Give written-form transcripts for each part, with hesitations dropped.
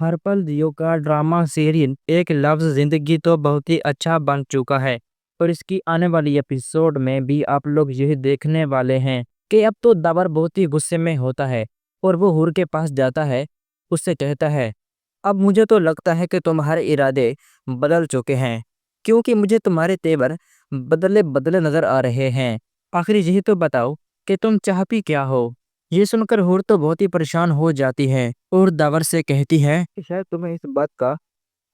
ہر پل دیو کا drama serial ایک لفظ زندگی تو بہت ہی اچھا بن چکا ہے، اور اس کی آنے والی ایپیسوڈ میں بھی آپ لوگ یہی دیکھنے والے ہیں کہ اب تو داور بہت ہی غصے میں ہوتا ہے اور وہ حور کے پاس جاتا ہے، اس سے کہتا ہے اب مجھے تو لگتا ہے کہ تمہارے ارادے بدل چکے ہیں، کیونکہ مجھے تمہارے تیور بدلے بدلے نظر آ رہے ہیں، آخر یہی تو بتاؤ کہ تم چاہتی کیا ہو۔ یہ سن کر حور تو بہت ہی پریشان ہو جاتی ہے اور داور سے کہتی ہے کہ شاید تمہیں اس بات کا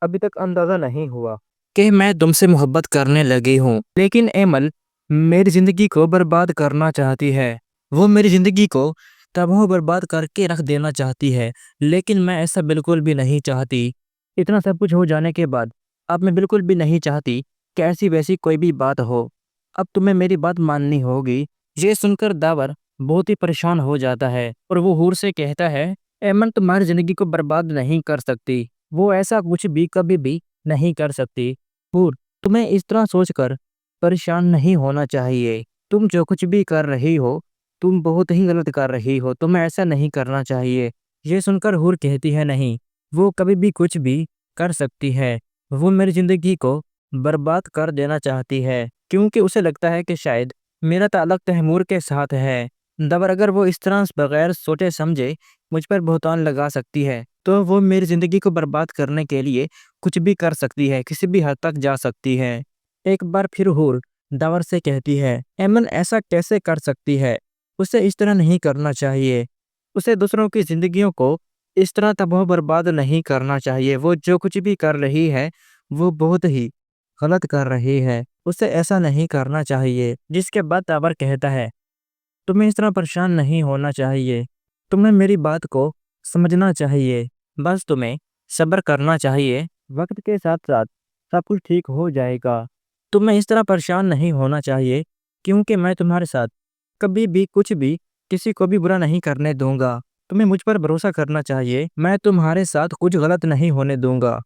ابھی تک اندازہ نہیں ہوا کہ میں تم سے محبت کرنے لگی ہوں، لیکن ایمل میری زندگی کو برباد کرنا چاہتی ہے، وہ میری زندگی کو تباہ و برباد کر کے رکھ دینا چاہتی ہے، لیکن میں ایسا بالکل بھی نہیں چاہتی۔ اتنا سب کچھ ہو جانے کے بعد اب میں بالکل بھی نہیں چاہتی کہ ایسی ویسی کوئی بھی بات ہو، اب تمہیں میری بات ماننی ہوگی۔ یہ سن کر داور بہت ہی پریشان ہو جاتا ہے اور وہ حور سے کہتا ہے ایمن تمہاری زندگی کو برباد نہیں کر سکتی، وہ ایسا کچھ بھی کبھی بھی نہیں کر سکتی۔ حور تمہیں اس طرح سوچ کر پریشان نہیں ہونا چاہیے، تم جو کچھ بھی کر رہی ہو تم بہت ہی غلط کر رہی ہو، تمہیں ایسا نہیں کرنا چاہیے۔ یہ سن کر حور کہتی ہے نہیں، وہ کبھی بھی کچھ بھی کر سکتی ہے، وہ میری زندگی کو برباد کر دینا چاہتی ہے کیونکہ اسے لگتا ہے کہ شاید میرا تعلق تیمور کے ساتھ ہے۔ داور اگر وہ اس طرح بغیر سوچے سمجھے مجھ پر بہتان لگا سکتی ہے تو وہ میری زندگی کو برباد کرنے کے لیے کچھ بھی کر سکتی ہے، کسی بھی حد تک جا سکتی ہے۔ ایک بار پھر حور داور سے کہتی ہے ایمن ایسا کیسے کر سکتی ہے، اسے اس طرح نہیں کرنا چاہیے، اسے دوسروں کی زندگیوں کو اس طرح تباہ و برباد نہیں کرنا چاہیے، وہ جو کچھ بھی کر رہی ہے وہ بہت ہی غلط کر رہی ہے، اسے ایسا نہیں کرنا چاہیے۔ جس کے بعد داور کہتا ہے تمہیں اس طرح پریشان نہیں ہونا چاہیے، تمہیں میری بات کو سمجھنا چاہیے، بس تمہیں صبر کرنا چاہیے، وقت کے ساتھ ساتھ سب کچھ ٹھیک ہو جائے گا۔ تمہیں اس طرح پریشان نہیں ہونا چاہیے کیونکہ میں تمہارے ساتھ کبھی بھی کچھ بھی کسی کو بھی برا نہیں کرنے دوں گا، تمہیں مجھ پر بھروسہ کرنا چاہیے، میں تمہارے ساتھ کچھ غلط نہیں ہونے دوں گا۔